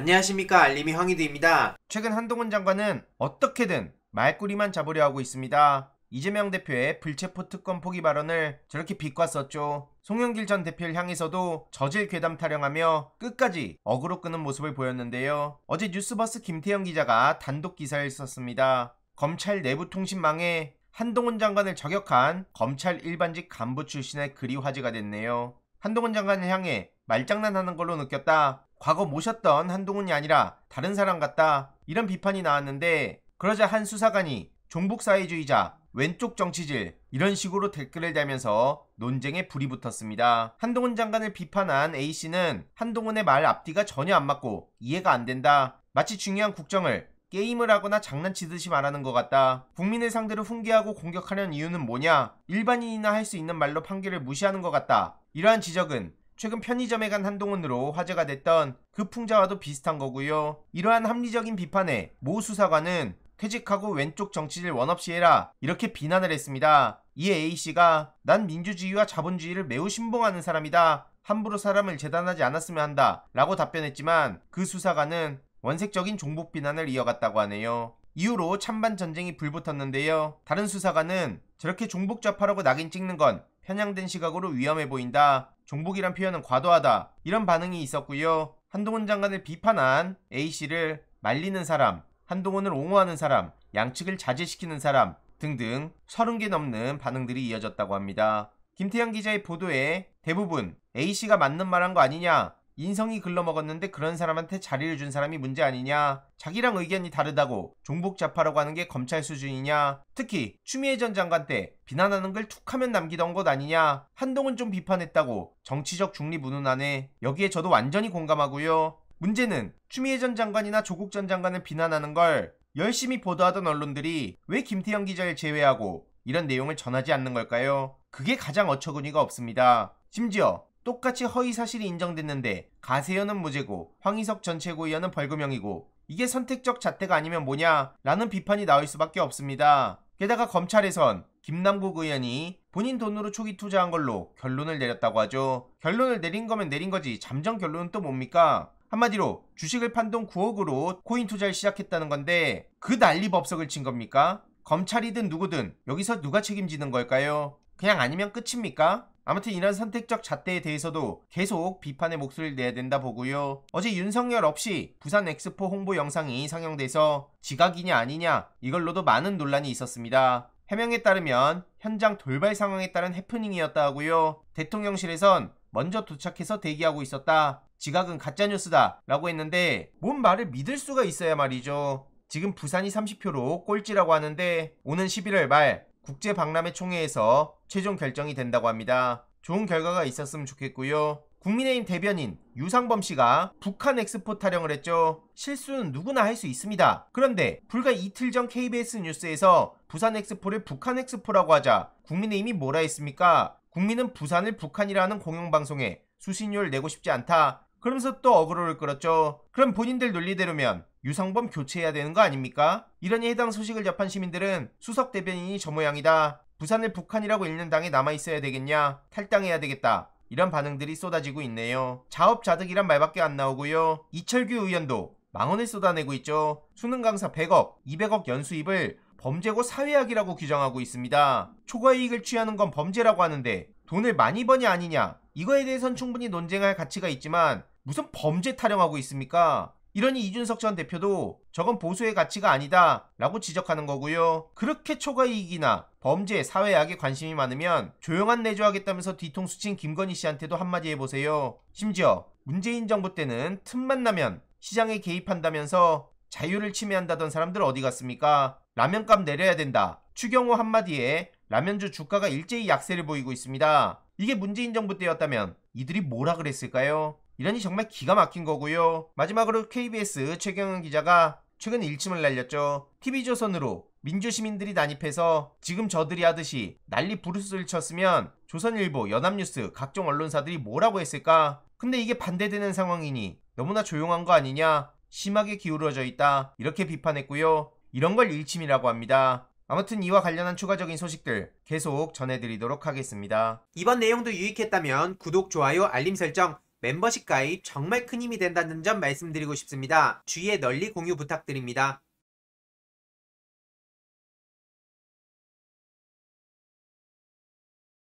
안녕하십니까, 알림이 황희두입니다. 최근 한동훈 장관은 어떻게든 말꼬리만 잡으려 하고 있습니다. 이재명 대표의 불체포 특검 포기 발언을 저렇게 비꼬았었죠. 송영길 전 대표를 향해서도 저질 괴담 타령하며 끝까지 어그로 끄는 모습을 보였는데요. 어제 뉴스버스 김태형 기자가 단독 기사를 썼습니다. 검찰 내부 통신망에 한동훈 장관을 저격한 검찰 일반직 간부 출신의 글이 화제가 됐네요. 한동훈 장관을 향해 말장난하는 걸로 느꼈다. 과거 모셨던 한동훈이 아니라 다른 사람 같다. 이런 비판이 나왔는데, 그러자 한 수사관이 종북사회주의자, 왼쪽 정치질, 이런 식으로 댓글을 달면서 논쟁에 불이 붙었습니다. 한동훈 장관을 비판한 A씨는 한동훈의 말 앞뒤가 전혀 안 맞고 이해가 안 된다. 마치 중요한 국정을 게임을 하거나 장난치듯이 말하는 것 같다. 국민을 상대로 훈계하고 공격하려는 이유는 뭐냐? 일반인이나 할 수 있는 말로 판결을 무시하는 것 같다. 이러한 지적은 최근 편의점에 간 한동훈으로 화제가 됐던 그 풍자와도 비슷한 거고요. 이러한 합리적인 비판에 모 수사관은 퇴직하고 왼쪽 정치질 원없이 해라, 이렇게 비난을 했습니다. 이에 A씨가 난 민주주의와 자본주의를 매우 신봉하는 사람이다. 함부로 사람을 재단하지 않았으면 한다 라고 답변했지만, 그 수사관은 원색적인 종북 비난을 이어갔다고 하네요. 이후로 찬반 전쟁이 불붙었는데요. 다른 수사관은 저렇게 종북 좌파라고 낙인 찍는 건 편향된 시각으로 위험해 보인다. 종북이란 표현은 과도하다. 이런 반응이 있었고요. 한동훈 장관을 비판한 A씨를 말리는 사람, 한동훈을 옹호하는 사람, 양측을 자제시키는 사람 등등 30개 넘는 반응들이 이어졌다고 합니다. 김태형 기자의 보도에 대부분 A씨가 맞는 말한 거 아니냐, 인성이 글러먹었는데 그런 사람한테 자리를 준 사람이 문제 아니냐, 자기랑 의견이 다르다고 종북 좌파라고 하는 게 검찰 수준이냐, 특히 추미애 전 장관 때 비난하는 걸 툭하면 남기던 것 아니냐, 한동훈 좀 비판했다고 정치적 중립 운운하네. 여기에 저도 완전히 공감하고요. 문제는 추미애 전 장관이나 조국 전 장관을 비난하는 걸 열심히 보도하던 언론들이 왜 김태형 기자를 제외하고 이런 내용을 전하지 않는 걸까요? 그게 가장 어처구니가 없습니다. 심지어 똑같이 허위사실이 인정됐는데 가세현은 무죄고 황희석 전 최고위원은 벌금형이고 이게 선택적 잣대가 아니면 뭐냐 라는 비판이 나올 수밖에 없습니다. 게다가 검찰에선 김남국 의원이 본인 돈으로 초기 투자한 걸로 결론을 내렸다고 하죠. 결론을 내린 거면 내린 거지 잠정 결론은 또 뭡니까? 한마디로 주식을 판 돈 9억으로 코인 투자를 시작했다는 건데 그 난리법석을 친 겁니까? 검찰이든 누구든 여기서 누가 책임지는 걸까요? 그냥 아니면 끝입니까? 아무튼 이런 선택적 잣대에 대해서도 계속 비판의 목소리를 내야 된다 보고요. 어제 윤석열 없이 부산 엑스포 홍보 영상이 상영돼서 지각이냐 아니냐 이걸로도 많은 논란이 있었습니다. 해명에 따르면 현장 돌발 상황에 따른 해프닝이었다 하고요. 대통령실에선 먼저 도착해서 대기하고 있었다. 지각은 가짜뉴스다 라고 했는데 뭔 말을 믿을 수가 있어야 말이죠. 지금 부산이 30표로 꼴찌라고 하는데 오는 11월 말 국제박람회 총회에서 최종 결정이 된다고 합니다. 좋은 결과가 있었으면 좋겠고요. 국민의힘 대변인 유상범 씨가 북한 엑스포 타령을 했죠. 실수는 누구나 할 수 있습니다. 그런데 불과 이틀 전 KBS 뉴스에서 부산 엑스포를 북한 엑스포라고 하자 국민의힘이 뭐라 했습니까? 국민은 부산을 북한이라는 공영방송에 수신료를 내고 싶지 않다. 그러면서 또 어그로를 끌었죠. 그럼 본인들 논리대로면 유상범 교체해야 되는 거 아닙니까? 이러니 해당 소식을 접한 시민들은 수석 대변인이 저 모양이다. 부산을 북한이라고 읽는 당에 남아있어야 되겠냐? 탈당해야 되겠다. 이런 반응들이 쏟아지고 있네요. 자업자득이란 말밖에 안 나오고요. 이철규 의원도 망언을 쏟아내고 있죠. 수능 강사 100억, 200억 연수입을 범죄고 사회악이라고 규정하고 있습니다. 초과이익을 취하는 건 범죄라고 하는데 돈을 많이 버냐 아니냐, 이거에 대해선 충분히 논쟁할 가치가 있지만 무슨 범죄 타령하고 있습니까? 이러니 이준석 전 대표도 저건 보수의 가치가 아니다 라고 지적하는 거고요. 그렇게 초과이익이나 범죄, 사회악에 관심이 많으면 조용한 내조하겠다면서 뒤통수 친 김건희 씨한테도 한마디 해보세요. 심지어 문재인 정부 때는 틈만 나면 시장에 개입한다면서 자유를 침해한다던 사람들 어디 갔습니까? 라면값 내려야 된다. 추경호 한마디에 라면주 주가가 일제히 약세를 보이고 있습니다. 이게 문재인 정부 때였다면 이들이 뭐라 그랬을까요? 이러니 정말 기가 막힌 거고요. 마지막으로 KBS 최경은 기자가 최근 일침을 날렸죠. TV조선으로 민주시민들이 난입해서 지금 저들이 하듯이 난리 부르스를 쳤으면 조선일보, 연합뉴스, 각종 언론사들이 뭐라고 했을까? 근데 이게 반대되는 상황이니 너무나 조용한 거 아니냐? 심하게 기울어져 있다. 이렇게 비판했고요. 이런 걸 일침이라고 합니다. 아무튼 이와 관련한 추가적인 소식들 계속 전해드리도록 하겠습니다. 이번 내용도 유익했다면 구독, 좋아요, 알림 설정 멤버십 가입 정말 큰 힘이 된다는 점 말씀드리고 싶습니다. 주위에 널리 공유 부탁드립니다.